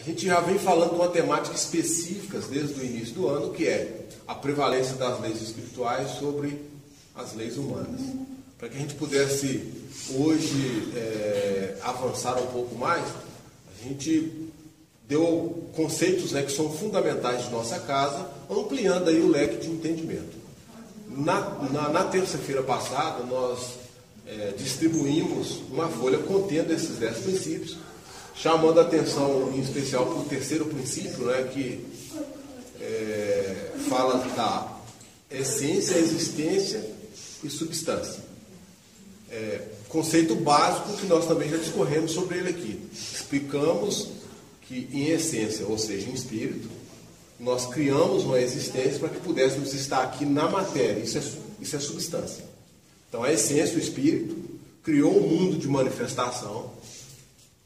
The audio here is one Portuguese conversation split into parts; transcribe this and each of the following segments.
A gente já vem falando de uma temática específica desde o início do ano, que é a prevalência das leis espirituais sobre as leis humanas. Para que a gente pudesse hoje avançar um pouco mais, a gente deu conceitos, né, que são fundamentais de nossa casa, ampliando aí o leque de entendimento. Na terça-feira passada, nós distribuímos uma folha contendo esses 10 princípios, chamando a atenção em especial para o terceiro princípio, né, que fala da essência, existência e substância. Conceito básico que nós também já discorremos sobre ele aqui. Explicamos que em essência, ou seja, em espírito, nós criamos uma existência para que pudéssemos estar aqui na matéria. Isso é substância. Então a essência, o espírito, criou um mundo de manifestação,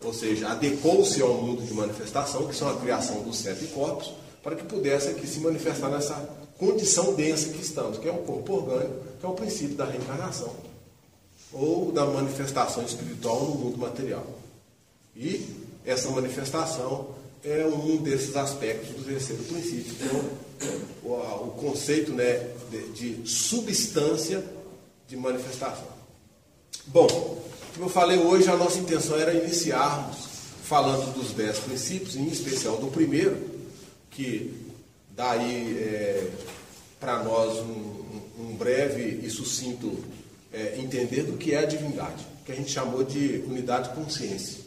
ou seja, adequou-se ao mundo de manifestação, que são a criação dos 7 corpos, para que pudesse aqui se manifestar nessa condição densa que estamos, que é um corpo orgânico, que é o princípio da reencarnação, ou da manifestação espiritual no mundo material. E essa manifestação é um desses aspectos do terceiro princípio, que é o conceito, né, de substância de manifestação. Bom, como eu falei hoje, a nossa intenção era iniciarmos falando dos 10 princípios, em especial do primeiro, que dá aí para nós um breve e sucinto entender do que é a divindade, que a gente chamou de unidade de consciência.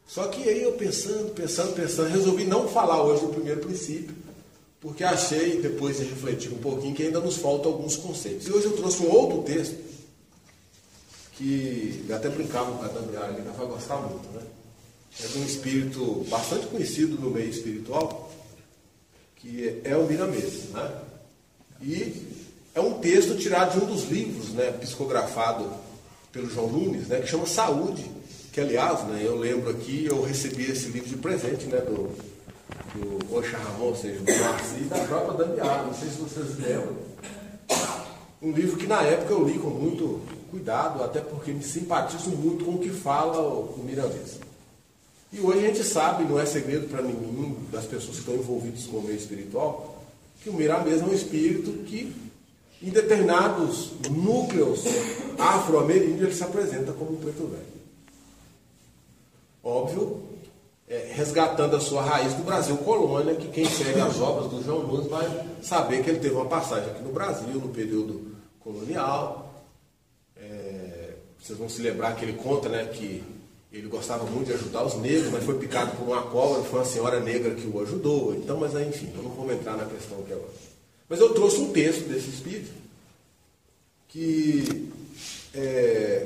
Só que aí eu pensando, resolvi não falar hoje do primeiro princípio, porque achei, depois de refletir um pouquinho, que ainda nos faltam alguns conceitos. E hoje eu trouxe um outro texto, que eu até brincava com a Daniela, ele vai gostar muito, né? É de um espírito bastante conhecido no meio espiritual, que é o Miramês, né? E é um texto tirado de um dos livros, né, psicografado pelo João Nunes, né, que chama Saúde, que aliás, né, eu lembro aqui, eu recebi esse livro de presente, né, do Oxarramon, ou seja, do Marci, e da própria Daniela, não sei se vocês lembram. Um livro que na época eu li com muito cuidado, até porque me simpatizo muito com o que fala o Miramês. E hoje a gente sabe, não é segredo para nenhum das pessoas que estão envolvidas com o meio espiritual, que o Miramês é um espírito que, em determinados núcleos afro-ameríndios, ele se apresenta como um preto velho. Óbvio, resgatando a sua raiz do Brasil colônia, que quem segue as obras do João Nunes vai saber que ele teve uma passagem aqui no Brasil, no período colonial. Vocês vão se lembrar que ele conta, né, que ele gostava muito de ajudar os negros, mas foi picado por uma cobra, foi uma senhora negra que o ajudou. Então, mas aí, enfim, eu não vou entrar na questão aqui agora. Mas eu trouxe um texto desse espírito que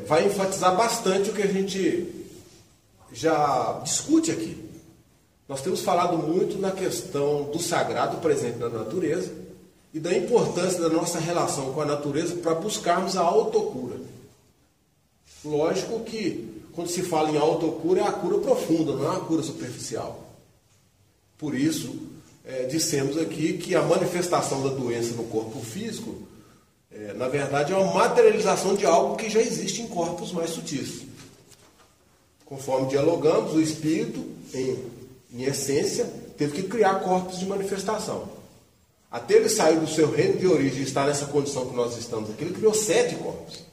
vai enfatizar bastante o que a gente já discute aqui. Nós temos falado muito na questão do sagrado presente na natureza e da importância da nossa relação com a natureza para buscarmos a autocura. Lógico que quando se fala em autocura é a cura profunda, não é a cura superficial. Por isso, dissemos aqui que a manifestação da doença no corpo físico, na verdade, é uma materialização de algo que já existe em corpos mais sutis. Conforme dialogamos, o espírito, em essência, teve que criar corpos de manifestação. Até ele sair do seu reino de origem e estar nessa condição que nós estamos aqui, ele criou 7 corpos.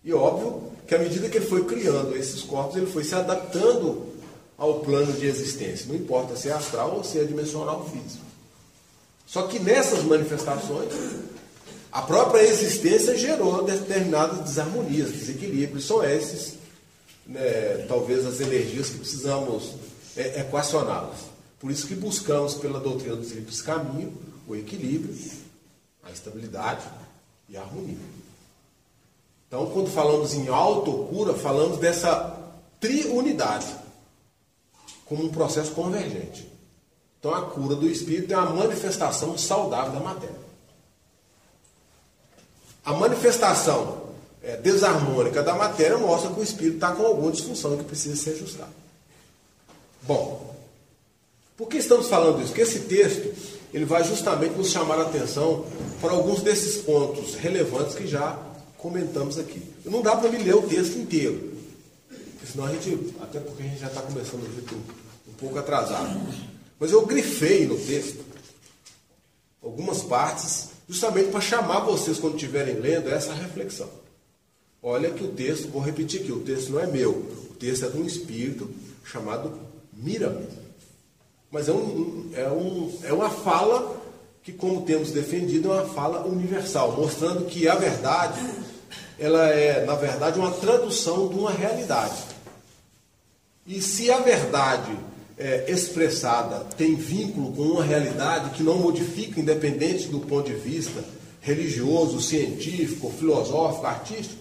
E óbvio que à medida que ele foi criando esses corpos, ele foi se adaptando ao plano de existência. Não importa se é astral ou se é dimensional físico. Só que nessas manifestações, a própria existência gerou determinadas desarmonias, desequilíbrios. São esses, né, talvez as energias que precisamos equacioná-las. Por isso que buscamos pela doutrina do Tríplice Caminho o equilíbrio, a estabilidade e a harmonia. Então, quando falamos em autocura, falamos dessa triunidade como um processo convergente. Então, a cura do espírito é uma manifestação saudável da matéria. A manifestação desarmônica da matéria mostra que o espírito está com alguma disfunção que precisa ser ajustado. Bom, por que estamos falando isso? Porque esse texto ele vai justamente nos chamar a atenção para alguns desses pontos relevantes que já comentamos aqui. Não dá para me ler o texto inteiro, porque senão a gente, até porque a gente já está começando o jeito um pouco atrasado. Mas eu grifei no texto algumas partes, justamente para chamar vocês, quando estiverem lendo, a essa reflexão. Olha que o texto, vou repetir aqui, o texto não é meu, o texto é de um espírito chamado Miriam. Mas é uma fala que, como temos defendido, é uma fala universal, mostrando que a verdade, ela é, na verdade, uma tradução de uma realidade. E se a verdade expressada tem vínculo com uma realidade que não modifica, independente do ponto de vista religioso, científico, filosófico, artístico,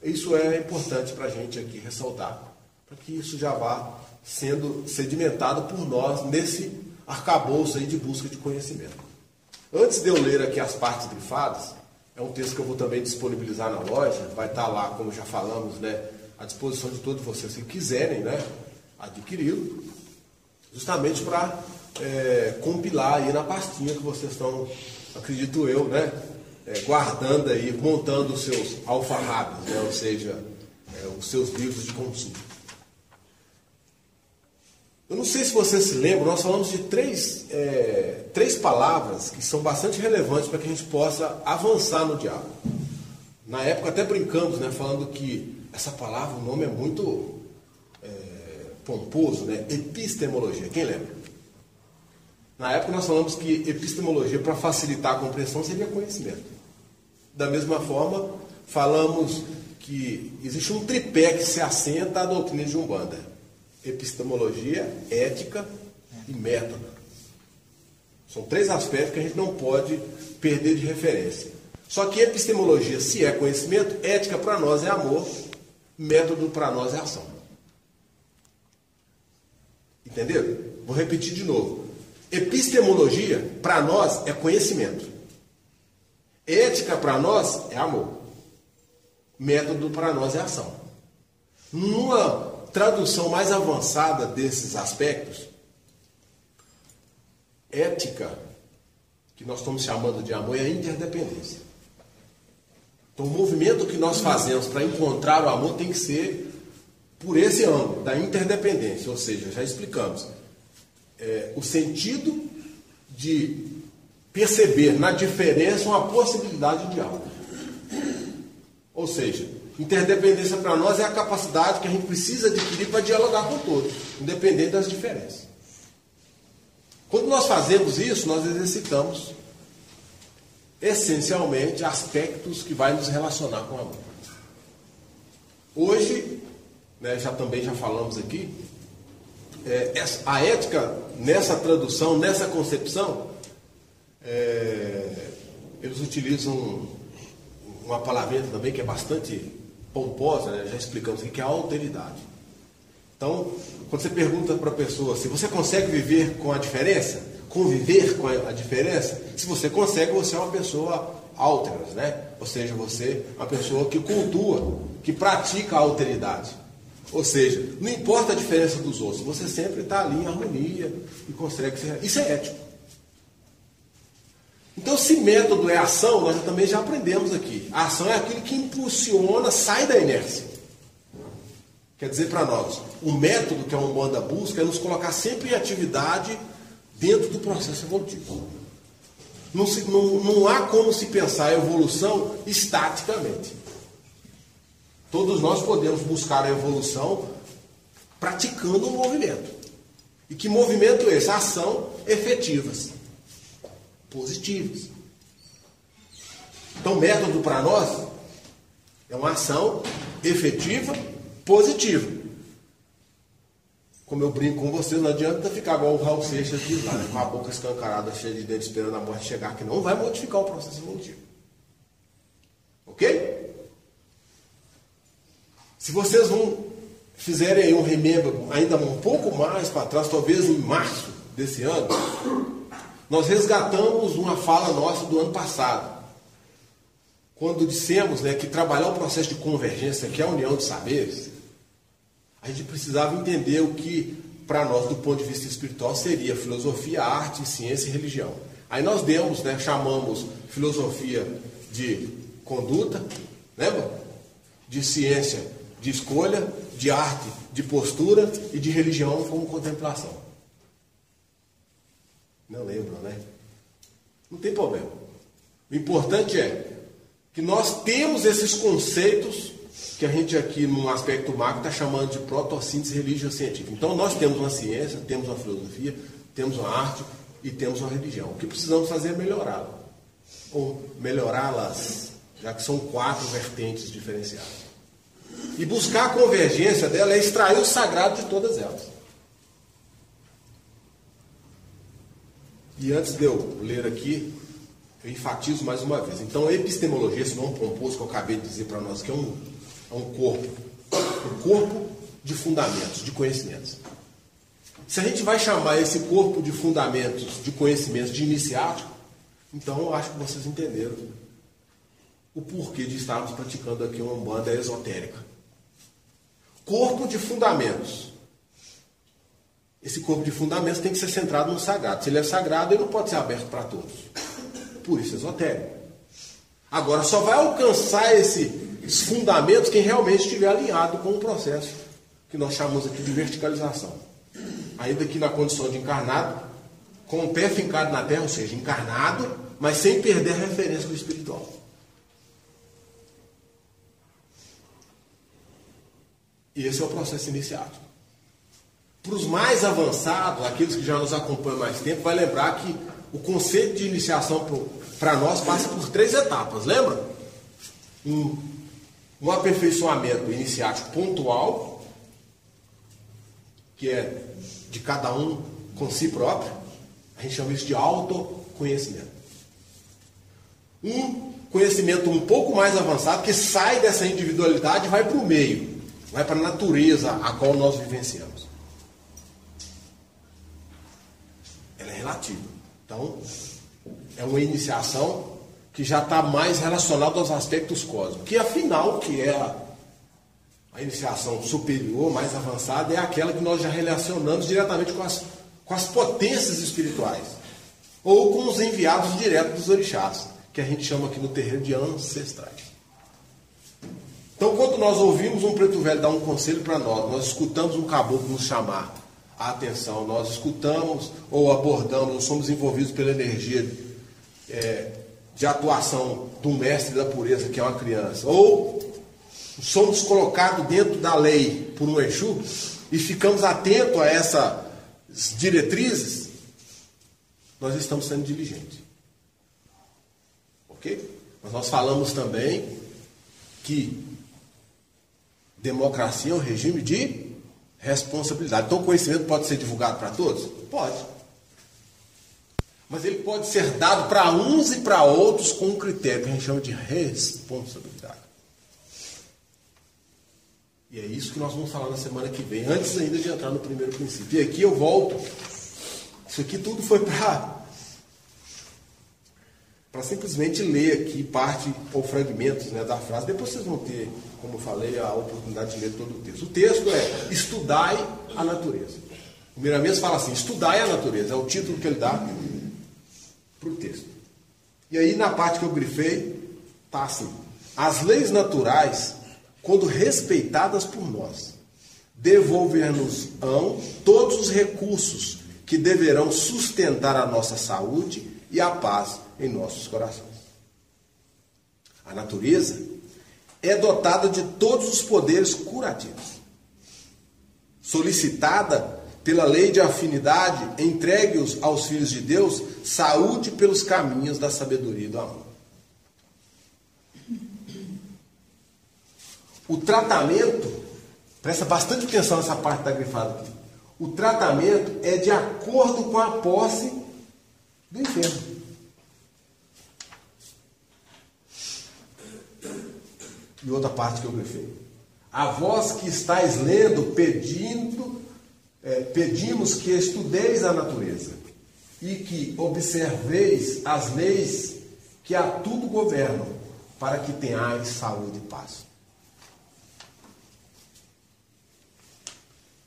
isso é importante para a gente aqui ressaltar, para que isso já vá sendo sedimentado por nós nesse arcabouço aí de busca de conhecimento. Antes de eu ler aqui as partes grifadas, é um texto que eu vou também disponibilizar na loja, vai estar lá, como já falamos, né, à disposição de todos vocês que quiserem, né, adquiri-lo, justamente para compilar aí na pastinha que vocês estão, acredito eu, né, guardando aí, montando os seus alfarrábios, né, ou seja, os seus livros de consulta. Eu não sei se vocês se lembram, nós falamos de três palavras que são bastante relevantes para que a gente possa avançar no diálogo. Na época até brincamos, né, falando que essa palavra, o nome é muito pomposo, né? Epistemologia. Quem lembra? Na época nós falamos que epistemologia, para facilitar a compreensão, seria conhecimento. Da mesma forma, falamos que existe um tripé que se assenta à doutrina de Umbanda: epistemologia, ética e método. São três aspectos que a gente não pode perder de referência. Só que epistemologia, se é conhecimento, ética para nós é amor, método para nós é ação. Entenderam? Vou repetir de novo. Epistemologia, para nós, é conhecimento. Ética, para nós, é amor. Método, para nós, é ação. Numa tradução mais avançada desses aspectos, ética, que nós estamos chamando de amor, é a interdependência. Então, o movimento que nós fazemos para encontrar o amor tem que ser por esse ângulo, da interdependência, ou seja, já explicamos, o sentido de perceber na diferença uma possibilidade de diálogo. Ou seja, interdependência para nós é a capacidade que a gente precisa adquirir para dialogar com todos, independente das diferenças. Quando nós fazemos isso, nós exercitamos essencialmente aspectos que vai nos relacionar com o amor. Hoje, né, também já falamos aqui, a ética, nessa tradução, nessa concepção, eles utilizam uma palavrinha também que é bastante pomposa, né, já explicamos aqui, que é a alteridade. Então, quando você pergunta para a pessoa se você consegue viver com a diferença, conviver com a diferença, se você consegue, você é uma pessoa alteras, né? Ou seja, você é uma pessoa que cultua, que pratica a alteridade. Ou seja, não importa a diferença dos outros, você sempre está ali em harmonia e consegue ser. Isso é ético. Então, se método é ação, nós também já aprendemos aqui. A ação é aquilo que impulsiona, sai da inércia. Quer dizer para nós, o método que a Umbanda busca é nos colocar sempre em atividade dentro do processo evolutivo. Não há como se pensar a evolução estaticamente. Todos nós podemos buscar a evolução praticando um movimento. E que movimento é esse? Ação efetivas, positivas. Então, método para nós é uma ação efetiva, positiva. Como eu brinco com vocês, não adianta ficar igual o Raul Seixas aqui lá, né, com a boca escancarada, cheia de dentes, esperando a morte chegar, que não vai modificar o processo evolutivo. Ok? Se vocês fizerem aí um remember ainda um pouco mais para trás, talvez em março desse ano, nós resgatamos uma fala nossa do ano passado, quando dissemos, né, que trabalhar o processo de convergência, que é a união de saberes, a gente precisava entender o que, para nós, do ponto de vista espiritual, seria filosofia, arte, ciência e religião. Aí nós demos, né, chamamos filosofia de conduta, lembra? De ciência de escolha, de arte de postura e de religião como contemplação. Não lembram, né? Não tem problema. O importante é que nós temos esses conceitos que a gente aqui, num aspecto macro, está chamando de protossíntese religio-científica. Então, nós temos uma ciência, temos uma filosofia, temos uma arte e temos uma religião. O que precisamos fazer é melhorá-la. Ou melhorá-las, já que são 4 vertentes diferenciadas. E buscar a convergência dela é extrair o sagrado de todas elas. E antes de eu ler aqui, eu enfatizo mais uma vez. Então, a epistemologia, esse nome pomposo que eu acabei de dizer para nós, que é um corpo de fundamentos, de conhecimentos. Se a gente vai chamar esse corpo de fundamentos, de conhecimentos, de iniciático, então eu acho que vocês entenderam o porquê de estarmos praticando aqui uma umbanda esotérica. Corpo de fundamentos. Esse corpo de fundamentos tem que ser centrado no sagrado. Se ele é sagrado, ele não pode ser aberto para todos. Por isso, esotérico. Agora, só vai alcançar esses fundamentos quem realmente estiver alinhado com o processo que nós chamamos aqui de verticalização. Ainda que na condição de encarnado, com o pé fincado na terra, ou seja, encarnado, mas sem perder a referência do espiritual. E esse é o processo iniciático. Para os mais avançados, aqueles que já nos acompanham mais tempo, vai lembrar que o conceito de iniciação para nós passa por 3 etapas, lembra? Um aperfeiçoamento iniciático pontual, que é de cada um com si próprio. A gente chama isso de autoconhecimento. Um conhecimento um pouco mais avançado, que sai dessa individualidade e vai para o meio, vai para a natureza a qual nós vivenciamos. Ela é relativa. Então, é uma iniciação que já está mais relacionada aos aspectos cósmicos. Que afinal, que é a iniciação superior, mais avançada, é aquela que nós já relacionamos diretamente com as potências espirituais. Ou com os enviados diretos dos orixás, que a gente chama aqui no terreiro de ancestrais. Então, quando nós ouvimos um preto velho dar um conselho para nós escutamos um caboclo nos chamar a atenção, nós escutamos ou abordamos, ou somos envolvidos pela energia de atuação do mestre da pureza, que é uma criança, ou somos colocados dentro da lei por um Exu e ficamos atentos a essas diretrizes, nós estamos sendo diligentes. Ok? Mas nós falamos também que democracia é um regime de responsabilidade. Então o conhecimento pode ser divulgado para todos? Pode. Mas ele pode ser dado para uns e para outros com um critério que a gente chama de responsabilidade. E é isso que nós vamos falar na semana que vem, antes ainda de entrar no primeiro princípio. E aqui eu volto. Isso aqui tudo foi para simplesmente ler aqui parte ou fragmentos, né, da frase. Depois vocês vão ter, como eu falei, a oportunidade de ler todo o texto. O texto é estudai a natureza. O Miramês fala assim, estudai a natureza, é o título que ele dá para o texto. E aí na parte que eu grifei, está assim, as leis naturais, quando respeitadas por nós, devolver-nos-ão todos os recursos que deverão sustentar a nossa saúde e a paz em nossos corações. A natureza é dotada de todos os poderes curativos. Solicitada pela lei de afinidade, entregue-os aos filhos de Deus, saúde pelos caminhos da sabedoria e do amor. O tratamento, presta bastante atenção nessa parte da grifada aqui. O tratamento é de acordo com a posse do enfermo. E outra parte que eu grifei. A vós que estáis lendo, pedimos que estudeis a natureza e que observeis as leis que a tudo governam, para que tenhais saúde e paz.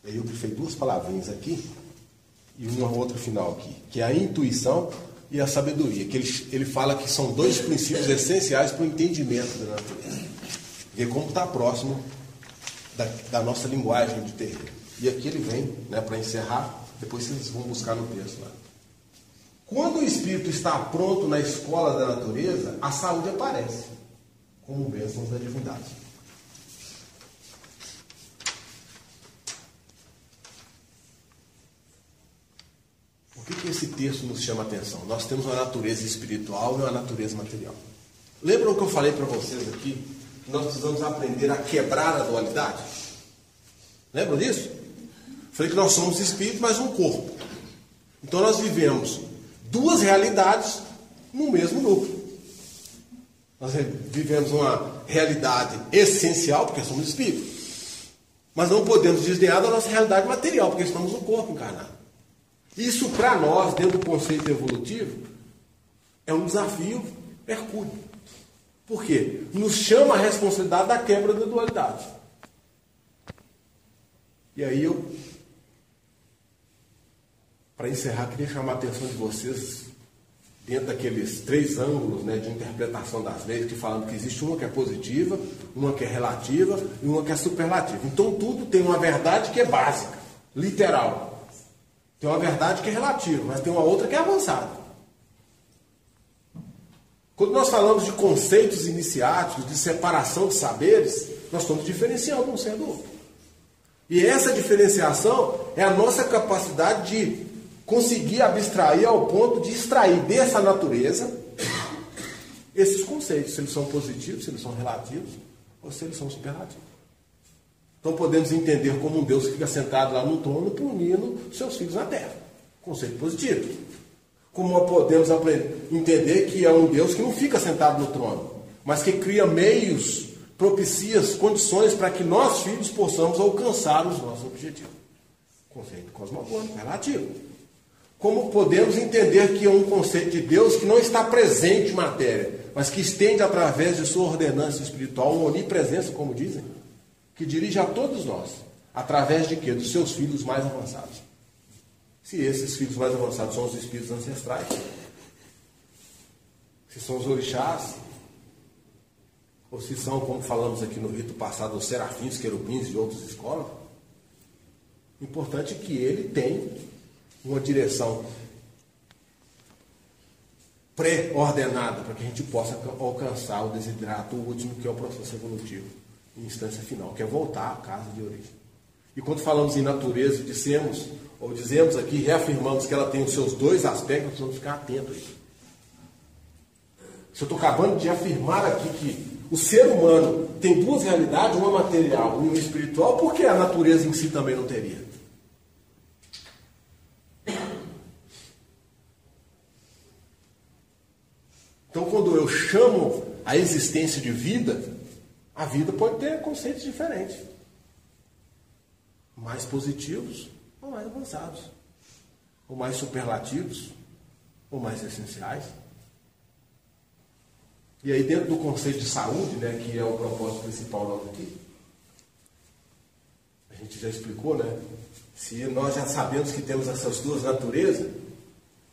Aí eu grifei 2 palavrinhas aqui e uma outra final aqui, que é a intuição e a sabedoria, que ele fala que são 2 princípios essenciais para o entendimento da natureza. Ver como está próximo da nossa linguagem de terreiro. E aqui ele vem, né, para encerrar, depois vocês vão buscar no texto lá. Quando o espírito está pronto na escola da natureza, a saúde aparece como bênçãos da divindade. Por que esse texto nos chama a atenção? Nós temos uma natureza espiritual e uma natureza material. Lembram o que eu falei para vocês aqui? Nós precisamos aprender a quebrar a dualidade. Lembram disso? Falei que nós somos espírito, mas um corpo. Então nós vivemos duas realidades no mesmo núcleo. Nós vivemos uma realidade essencial, porque somos espírito. Mas não podemos desdenhar da nossa realidade material, porque estamos no corpo encarnado. Isso para nós, dentro do conceito evolutivo, é um desafio hercúleo. Por quê? Nos chama a responsabilidade da quebra da dualidade. E aí para encerrar, queria chamar a atenção de vocês dentro daqueles 3 ângulos, né, de interpretação das leis, que falam que existe uma que é positiva, uma que é relativa e uma que é superlativa. Então tudo tem uma verdade que é básica, literal. Tem uma verdade que é relativa, mas tem uma outra que é avançada. Quando nós falamos de conceitos iniciáticos, de separação de saberes, nós estamos diferenciando um ser do outro. E essa diferenciação é a nossa capacidade de conseguir abstrair ao ponto de extrair dessa natureza esses conceitos, se eles são positivos, se eles são relativos, ou se eles são superlativos. Então podemos entender como um Deus que fica sentado lá no trono punindo seus filhos na terra. Conceito positivo. Como podemos entender que é um Deus que não fica sentado no trono, mas que cria meios, propicia condições para que nós, filhos, possamos alcançar os nossos objetivos. Conceito cosmogônico, relativo. Como podemos entender que é um conceito de Deus que não está presente em matéria, mas que estende através de sua ordenança espiritual, uma onipresença, como dizem, que dirige a todos nós, através de quê? Dos seus filhos mais avançados. Se esses filhos mais avançados são os espíritos ancestrais, se são os orixás, ou se são, como falamos aqui no rito passado, os serafins, querubins e outras escolas, o importante é que ele tem uma direção pré-ordenada para que a gente possa alcançar o desidrato último, que é o processo evolutivo, em instância final, que é voltar à casa de origem. E quando falamos em natureza, dizemos aqui, reafirmamos que ela tem os seus 2 aspectos, nós vamos ficar atentos a isso. Se eu estou acabando de afirmar aqui que o ser humano tem 2 realidades, uma material e uma espiritual, por que a natureza em si também não teria? Então, quando eu chamo a existência de vida, a vida pode ter conceitos diferentes. Mais positivos ou mais avançados. Ou mais superlativos ou mais essenciais. E aí, dentro do conceito de saúde, né, que é o propósito principal nosso aqui, a gente já explicou, né? Se nós já sabemos que temos essas 2 naturezas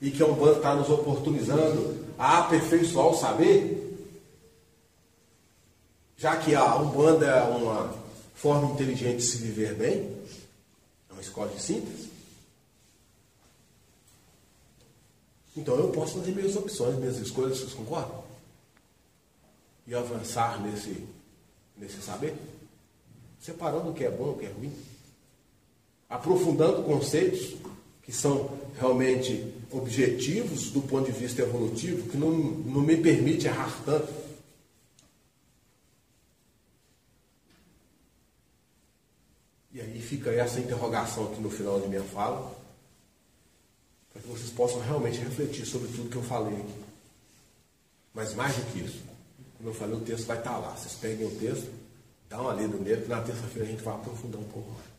e que a Umbanda está nos oportunizando a aperfeiçoar o saber, já que a Umbanda é uma forma inteligente de se viver bem, é uma escola de síntese, então eu posso fazer minhas opções, minhas escolhas, vocês concordam? E avançar nesse saber, separando o que é bom e o que é ruim, aprofundando conceitos que são realmente objetivos do ponto de vista evolutivo, que não me permite errar tanto. E aí fica essa interrogação aqui no final de minha fala, para que vocês possam realmente refletir sobre tudo que eu falei aqui. Mas mais do que isso, como eu falei, o texto vai estar lá. Vocês peguem o texto, dá uma lida nele, que na terça-feira a gente vai aprofundar um pouco mais.